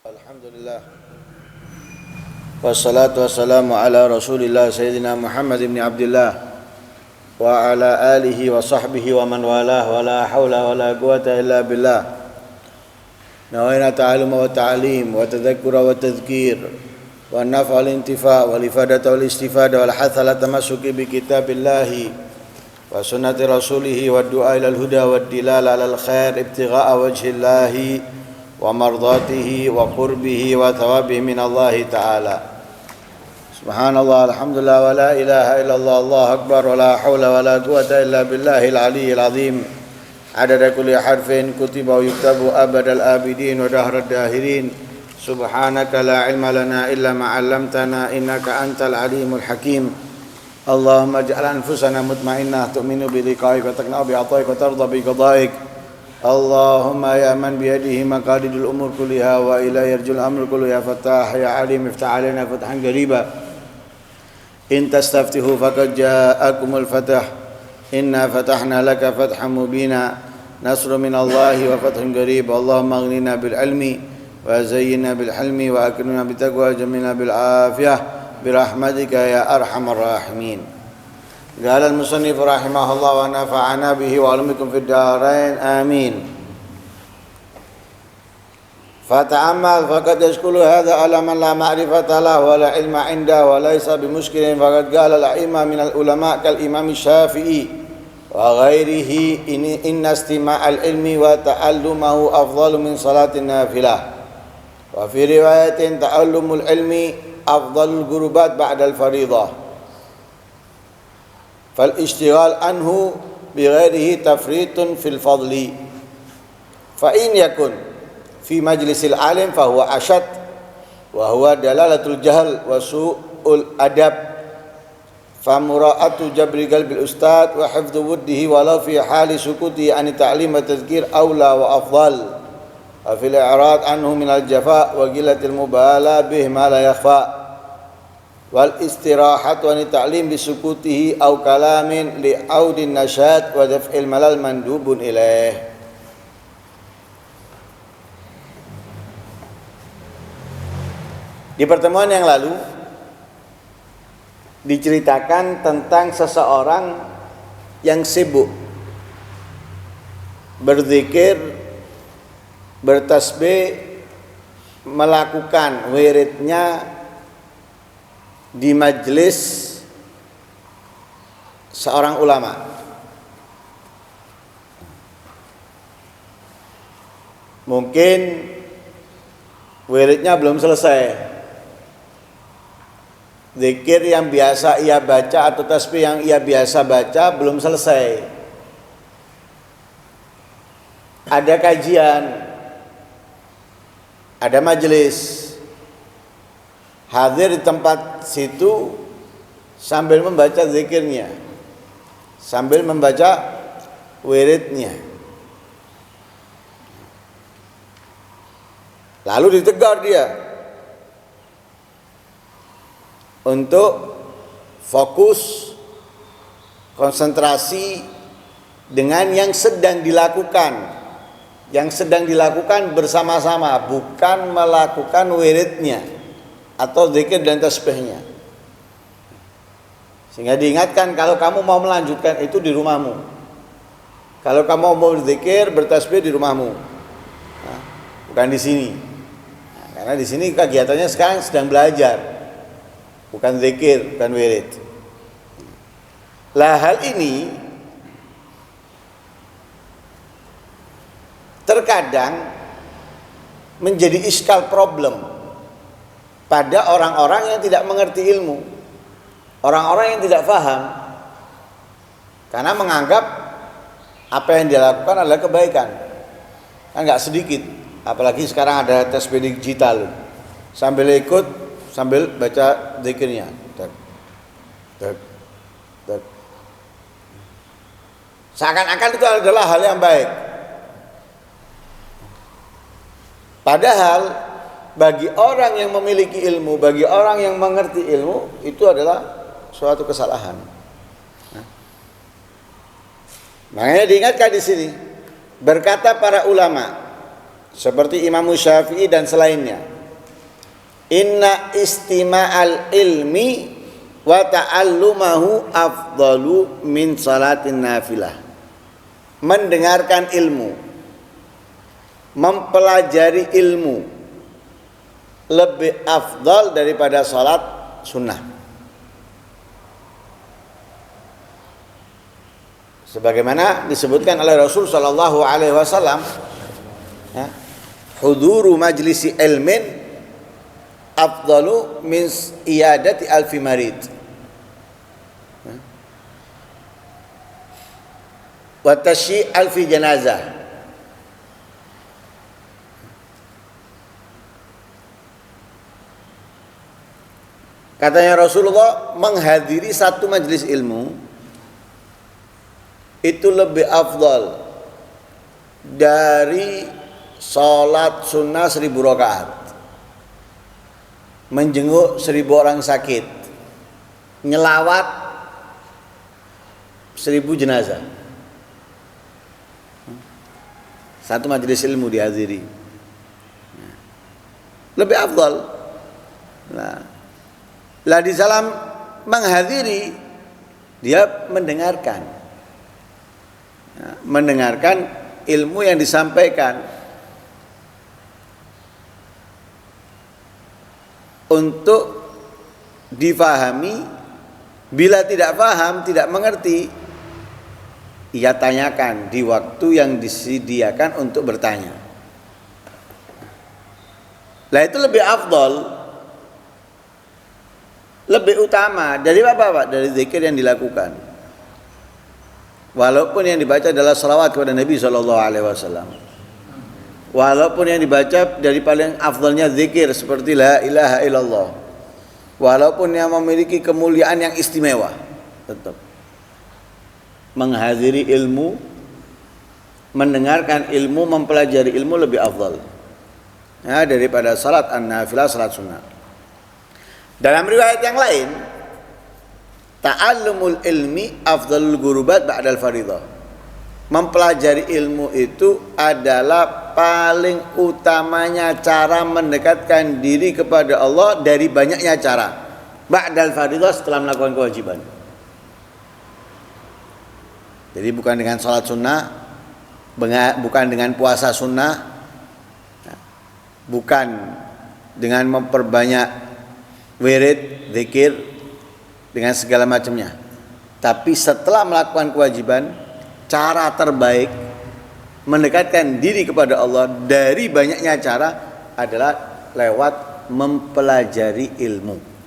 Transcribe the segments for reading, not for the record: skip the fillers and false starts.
Alhamdulillah wassalatu wassalamu ala rasulillah sayyidina Muhammad ibn Abdullah wa ala alihi wa sahbihi wa man walah wa la hawla wa la quwata illa billah. Nawaina ta'aluma wa ta'alim wa tadhakkura wa tadhkir wa naf'a wal intifa' wal ifadata wal istifada wal hatha ala tamassuki bi kitabillahi wa sunnati rasulih wa du'a ila al-huda wa dilala ala al-khair ibtigha'a wajhillahi wa mardatihi wa qurbihi wa thawabihi min Allah ta'ala. Subhanallah, alhamdulillah, wa la ilaha illallah, Allahu akbar, wa la hawla wa la quwata illa billahil aliyyil azim. Adada kulli harfin kutiba wa yuktabu abadal abidin wa dahrad dahirin. Subhanaka la ilma lana illa ma 'allamtana innaka antal alimul hakim. Allahumma ij'al anfusana mutmainnah tu'minu bi liqa'ik wa taqna'u bi 'ataik wa tarda bi qada'ik. Allahumma ya man biyadihi maqalidul umur kulliha wa ila yarjul amr kullu ya fatah ya alim iftah alaina fathan qariba in tastaftihu faqad ja'akumul fatah inna fatahna laka fathan mubina nasrun minallahi wa fathun qarib. Allahumma aghnina bil ilmi wa zayyinna bil hilmi wa akrimna bit taqwa jamilna bil afiyah birahmatika ya arhamar rahimin. Qala al-musannif rahimahullah wa nafa'ana bihi wa alumikum fid darain amin. Fata'ammal faqad yashkulu hadha ala man la ma'rifata lahu wa la ilma 'indahu wa laysa bimushkilin faqad qala al-a'imma min al-ulama kal imam Syafi'i wa ghairihi inna istima'al ilmi wa ta'allumahu afdalu min salatin nafilah wa fi riwayatin ta'allumul ilmi afdalul qurubat ba'da al-fariḍah فالاشتغال عنه بغيره تفريط في الفضل فإن يكن في مجلس العالم فهو أشد وهو دلالة الجهل وسوء الأدب فمراءة جبر قلب الأستاذ وحفظ وده ولو في حال سكوته عن التعليم والتذكير أولى وأفضل وفي الإعراض عنه من الجفاء وقلة المبالاة به ما لا يخفى wal istirahatu an ta'lim bi sukutihi aw kalamin li audin nasyat wa daf'il malal mandubun ilaih. Di pertemuan yang lalu diceritakan tentang seseorang yang sibuk berzikir, bertasbih, melakukan wiridnya di majelis seorang ulama. Mungkin wiridnya belum selesai, zikir yang biasa ia baca atau tasbih yang ia biasa baca belum selesai. Ada kajian, ada majelis, hadir di tempat situ sambil membaca zikirnya, sambil membaca wiridnya. Lalu ditegur dia untuk fokus, konsentrasi dengan yang sedang dilakukan. Yang sedang dilakukan bersama-sama, bukan melakukan wiridnya atau zikir dan tasbihnya. Sehingga diingatkan, kalau kamu mau melanjutkan itu di rumahmu. Kalau kamu mau berzikir, bertasbih di rumahmu. Nah, bukan di sini. Nah, karena di sini kegiatannya sekarang sedang belajar. Bukan zikir, bukan wirid. Lah hal ini terkadang menjadi iskal problem pada orang-orang yang tidak mengerti ilmu, orang-orang yang tidak paham, karena menganggap apa yang dia lakukan adalah kebaikan. Kan nggak sedikit, apalagi sekarang ada tasbih digital, sambil ikut, sambil baca zikirnya, seakan-akan itu adalah hal yang baik. Padahal bagi orang yang memiliki ilmu, bagi orang yang mengerti ilmu, itu adalah suatu kesalahan. Makanya diingatkan di sini, berkata para ulama seperti Imam Syafi'i dan selainnya, Inna istima'al ilmi wa ta'allumahu afdalu min salatin nafilah. Mendengarkan ilmu, mempelajari ilmu lebih afdal daripada salat sunnah. Sebagaimana disebutkan oleh Rasul sallallahu alaihi wasallam, ya, huduru majlisi ilmin afdalu min iyadati alfi marid. Wa tashyi alfi janazah. Katanya Rasulullah, menghadiri satu majelis ilmu itu lebih afdal dari salat sunnah 1000 rakaat, menjenguk 1000 orang sakit, nyelawat 1000 jenazah. Satu majelis ilmu dihadiri, lebih afdal. Lah di dalam menghadiri dia mendengarkan ilmu yang disampaikan untuk difahami. Bila tidak paham, tidak mengerti, ia tanyakan di waktu yang disediakan untuk bertanya. Lah itu lebih afdal, lebih utama dari apa Pak? Dari zikir yang dilakukan. Walaupun yang dibaca adalah salawat kepada Nabi SAW. Walaupun yang dibaca dari paling afdalnya zikir seperti la ilaha illallah. Walaupun yang memiliki kemuliaan yang istimewa, tetap menghadiri ilmu, mendengarkan ilmu, mempelajari ilmu lebih afdal, ya, daripada salat an-nafilah, salat sunnah. Dalam riwayat yang lain, ta'allumul ilmi afdalul gurubat ba'dal faridah. Mempelajari ilmu itu adalah paling utamanya cara mendekatkan diri kepada Allah dari banyaknya cara. Ba'dal faridah, setelah melakukan kewajiban. Jadi bukan dengan salat sunnah, bukan dengan puasa sunnah, bukan dengan memperbanyak wirid, zikir, dengan segala macamnya. Tapi setelah melakukan kewajiban, cara terbaik mendekatkan diri kepada Allah dari banyaknya cara adalah lewat mempelajari ilmu.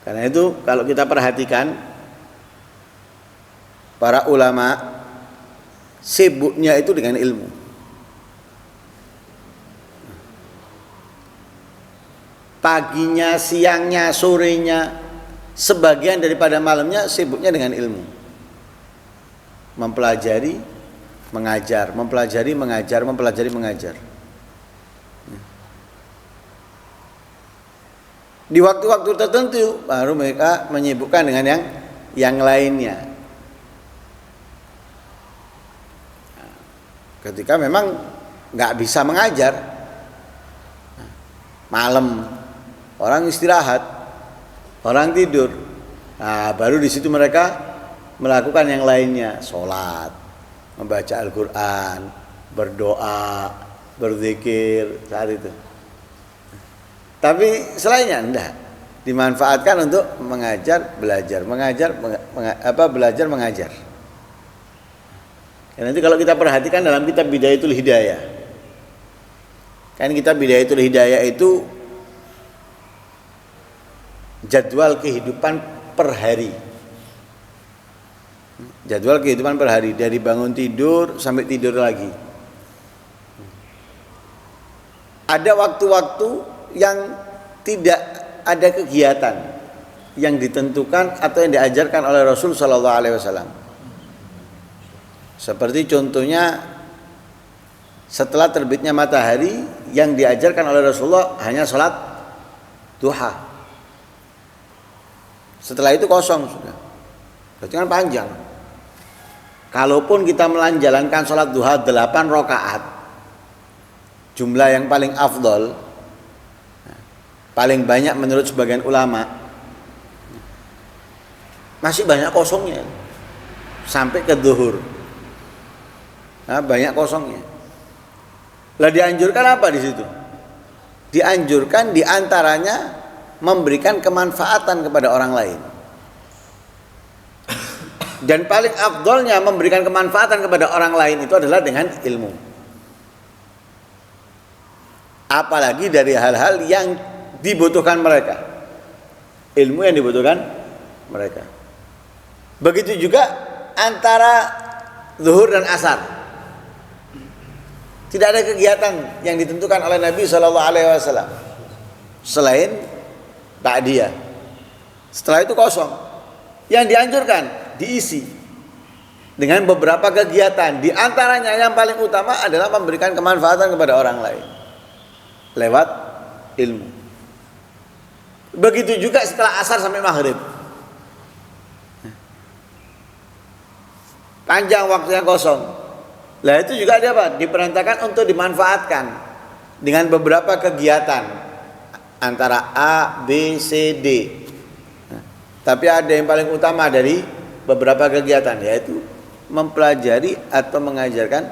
Karena itu kalau kita perhatikan, para ulama sibuknya itu dengan ilmu. Paginya, siangnya, sorenya, sebagian daripada malamnya sibuknya dengan ilmu. Mempelajari, mengajar, mempelajari, mengajar, mempelajari, mengajar. Di waktu-waktu tertentu baru mereka menyibukkan dengan yang lainnya. Ketika memang nggak bisa mengajar, malam orang istirahat, orang tidur, nah baru di situ mereka melakukan yang lainnya, sholat, membaca Al-Quran, berdoa, berzikir saat itu. Tapi selainnya enggak, dimanfaatkan untuk mengajar, belajar, mengajar, belajar, mengajar. Dan nanti kalau kita perhatikan dalam kitab Bidayatul Hidayah, kan kitab Bidayatul Hidayah itu jadwal kehidupan per hari. Jadwal kehidupan per hari, dari bangun tidur sampai tidur lagi. Ada waktu-waktu yang tidak ada kegiatan yang ditentukan atau yang diajarkan oleh Rasul sallallahu alaihi wasallam. Seperti contohnya setelah terbitnya matahari, yang diajarkan oleh Rasulullah hanya sholat duha. Setelah itu kosong sudah. Berarti kan panjang. kalaupun kita menjalankan sholat duha 8 rakaat, jumlah yang paling afdol, paling banyak menurut sebagian ulama, masih banyak kosongnya sampai ke zuhur. Banyak kosongnya. Lah dianjurkan apa di situ? Dianjurkan diantaranya memberikan kemanfaatan kepada orang lain. Dan paling afdolnya memberikan kemanfaatan kepada orang lain itu adalah dengan ilmu. Apalagi dari hal-hal yang dibutuhkan mereka. Ilmu yang dibutuhkan mereka. Begitu juga antara zuhur dan asar. Tidak ada kegiatan yang ditentukan oleh Nabi SAW selain ta'diyah. Setelah itu kosong. Yang dianjurkan diisi dengan beberapa kegiatan. Di antaranya yang paling utama adalah memberikan kemanfaatan kepada orang lain lewat ilmu. Begitu juga setelah asar sampai maghrib. Panjang waktu yang kosong. Lah itu juga ada apa? Diperintahkan untuk dimanfaatkan dengan beberapa kegiatan antara A, B, C, D. Tapi ada yang paling utama dari beberapa kegiatan, yaitu mempelajari atau mengajarkan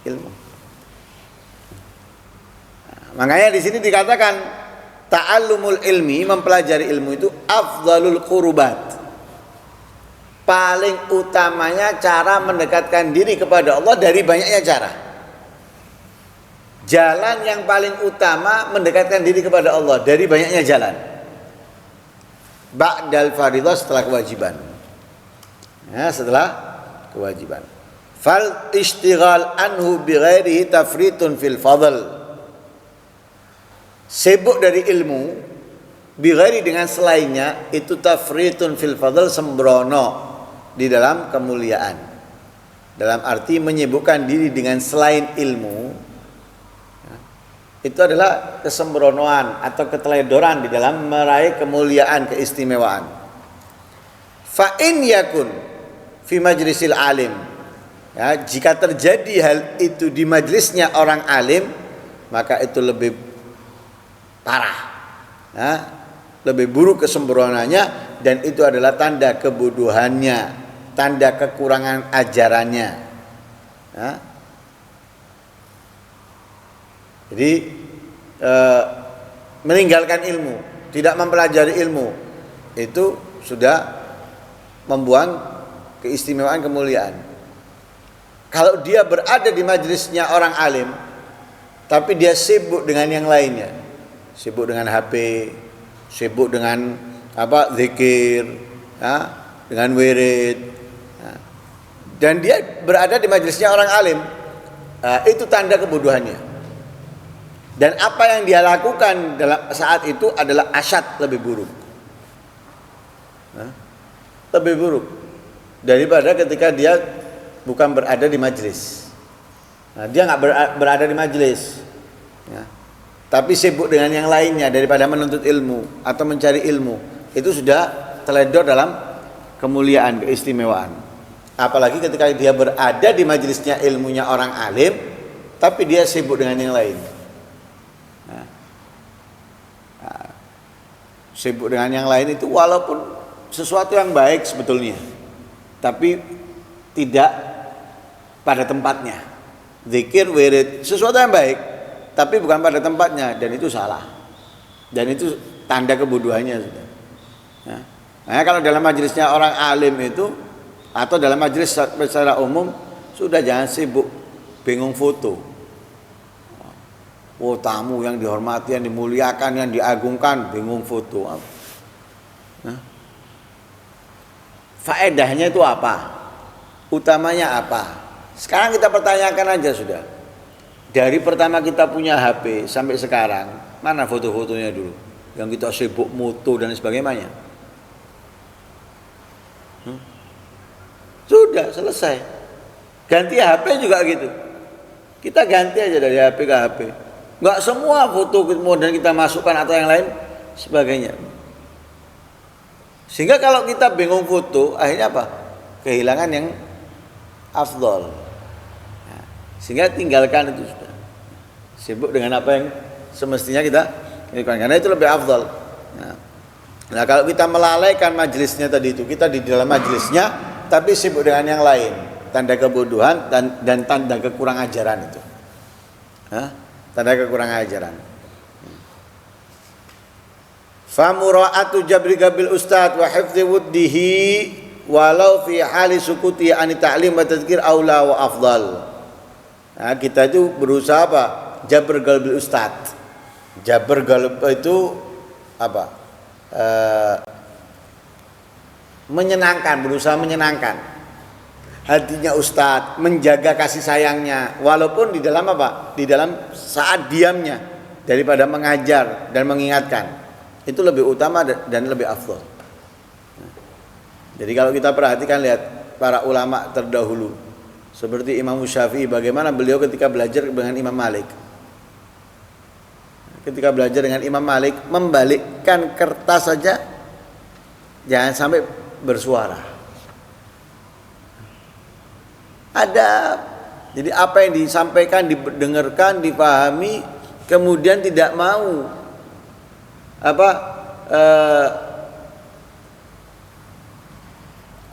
ilmu. Makanya di sini dikatakan ta'allumul ilmi, mempelajari ilmu itu afdalul qurubat. Paling utamanya cara mendekatkan diri kepada Allah dari banyaknya cara. Jalan yang paling utama mendekatkan diri kepada Allah dari banyaknya jalan. Ba'dal fardhah, setelah kewajiban. Ya, setelah kewajiban. Fal ishtighal anhu bighairihi tafritun fil fadl. Sibuk dari ilmu bighairi dengan selainnya itu tafritun fil fadl, sembrono di dalam kemuliaan. Dalam arti menyibukkan diri dengan selain ilmu, itu adalah kesembronoan atau keteledoran di dalam meraih kemuliaan, keistimewaan. Fa in yakun fi majlisil alim, ya, jika terjadi hal itu di majlisnya orang alim, maka itu lebih parah, ya, lebih buruk kesembronoannya, dan itu adalah tanda kebodohannya, tanda kekurangan ajarannya. Ya. Jadi meninggalkan ilmu, tidak mempelajari ilmu, itu sudah membuang keistimewaan, kemuliaan. Kalau dia berada di majelisnya orang alim, tapi dia sibuk dengan yang lainnya, sibuk dengan HP, sibuk dengan zikir, ya, dengan wirid, ya, dan dia berada di majelisnya orang alim, itu tanda kebodohannya. Dan apa yang dia lakukan dalam saat itu adalah asyad, lebih buruk. Lebih buruk daripada ketika dia bukan berada di majelis. Dia nggak berada di majelis, ya, tapi sibuk dengan yang lainnya daripada menuntut ilmu atau mencari ilmu, itu sudah teledor dalam kemuliaan, keistimewaan. Apalagi ketika dia berada di majelisnya ilmunya orang alim, tapi dia sibuk dengan yang lain. Sibuk dengan yang lain itu walaupun sesuatu yang baik sebetulnya, tapi tidak pada tempatnya. Zikir, wirid, sesuatu yang baik, tapi bukan pada tempatnya, dan itu salah. Dan itu tanda kebodohannya sudah. Ya. Nah, kalau dalam majelisnya orang alim itu, atau dalam majelis secara umum, sudah jangan sibuk bingung foto. Oh, tamu yang dihormati, yang dimuliakan, yang diagungkan, bingung foto. Faedahnya itu apa? Utamanya apa? Sekarang kita pertanyakan aja sudah. Dari pertama kita punya HP sampai sekarang, mana foto-fotonya dulu? Yang kita sibuk moto dan sebagainya. Sudah selesai. Ganti HP juga gitu. Kita ganti aja dari HP ke HP. Enggak semua foto kemudian kita masukkan atau yang lain sebagainya. Sehingga kalau kita bingung foto, akhirnya apa? Kehilangan yang afdol. Nah, sehingga tinggalkan itu sudah. Sibuk dengan apa yang semestinya kita lakukan, karena itu lebih afdol. Nah, kalau kita melalaikan majelisnya tadi itu, kita di dalam majelisnya tapi sibuk dengan yang lain, tanda kebodohan dan tanda kekurang ajaran itu. Tanda kekurang ajaran. Famura'atu jabri gabil ustad wa hifdzi wuddihi walau fi hali sukuti an ta'lim wa tadzkir aula wa afdal. Nah, kita itu berusaha apa? Jabr gabil ustad. Jabr galb itu apa? Menyenangkan, berusaha menyenangkan hatinya ustadz, menjaga kasih sayangnya walaupun di dalam apa? Di dalam saat diamnya, daripada mengajar dan mengingatkan. Itu lebih utama dan lebih afdal. Jadi kalau kita perhatikan, lihat para ulama terdahulu seperti Imam Syafi'i, bagaimana beliau ketika belajar dengan Imam Malik. Ketika belajar dengan Imam Malik, membalikkan kertas saja jangan sampai bersuara. Ada, jadi apa yang disampaikan, didengarkan, dipahami, kemudian tidak mau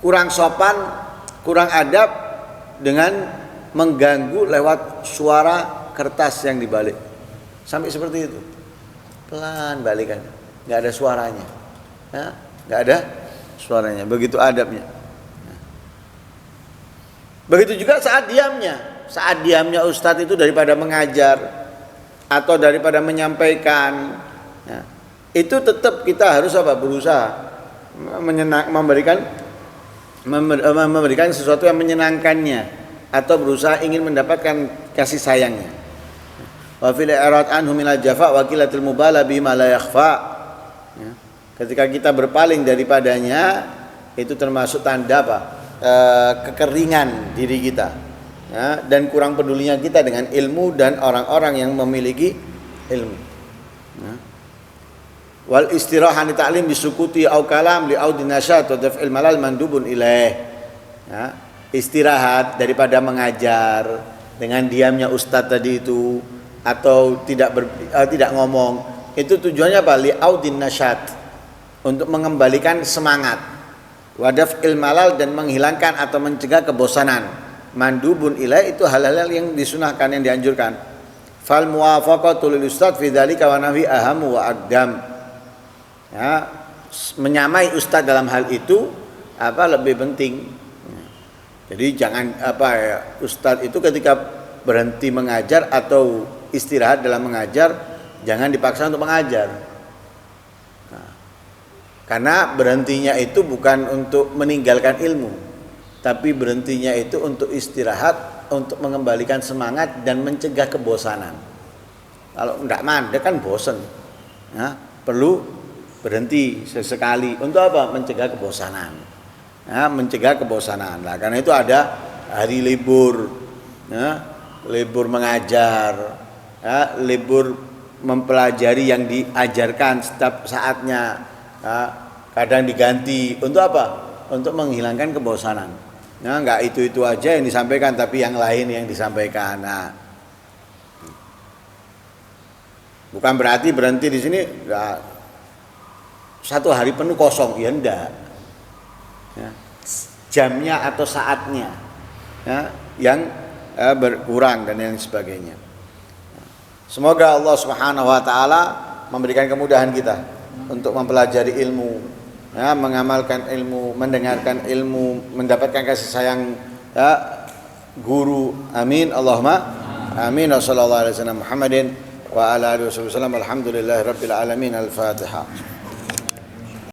kurang sopan, kurang adab dengan mengganggu lewat suara kertas yang dibalik. Sampai seperti itu, pelan balikan, nggak ada suaranya, nggak ada suaranya. Begitu adabnya. Begitu juga saat diamnya ustadz itu daripada mengajar atau daripada menyampaikan, itu tetap kita harus berusaha memberikan sesuatu yang menyenangkannya atau berusaha ingin mendapatkan kasih sayangnya. Wa fil i'rad anhu minal jafa wa qillatil mubala bima la yakhfa. Ketika kita berpaling daripadanya, itu termasuk tanda kekeringan diri kita, dan kurang pedulinya kita dengan ilmu dan orang-orang yang memiliki ilmu. Wal istirahat li ta'lim bisukuti au kalam li audin nasyat wa daf'il malal mandubun ilaih. Istirahat daripada mengajar dengan diamnya ustadz tadi itu, atau tidak ngomong, itu tujuannya apa? Li audin nasyat, untuk mengembalikan semangat. Wadaf ilmalal, dan menghilangkan atau mencegah kebosanan. Mandubun ilaih, itu hal-hal yang disunahkan, yang dianjurkan. Fal muwafaqatu lil ustadz fi dzalika wa nahwi ahamu wa aqdam. Menyamai ustadz dalam hal itu lebih penting. Jadi jangan ustadz itu ketika berhenti mengajar atau istirahat dalam mengajar, jangan dipaksa untuk mengajar. Karena berhentinya itu bukan untuk meninggalkan ilmu, tapi berhentinya itu untuk istirahat, untuk mengembalikan semangat dan mencegah kebosanan. Kalau tidak mandek kan bosan. Perlu berhenti sesekali untuk apa? Mencegah kebosanan. Mencegah kebosanan. Nah, karena itu ada hari libur, libur mengajar, libur mempelajari yang diajarkan setiap saatnya. Kadang diganti untuk apa? Untuk menghilangkan kebosanan. Enggak itu aja yang disampaikan, tapi yang lain yang disampaikan. Bukan berarti berhenti di sini satu hari penuh kosong, ya enggak. Jamnya atau saatnya yang berkurang dan yang sebagainya. Semoga Allah Subhanahu wa taala memberikan kemudahan kita untuk mempelajari ilmu, mengamalkan ilmu, mendengarkan ilmu, mendapatkan kasih sayang guru. Amin Allahumma amin. Wassallallahu alaihi wasallam Muhammadin wa ala alihi wasallam. Alhamdulillahirabbil alamin. Al-Fatihah.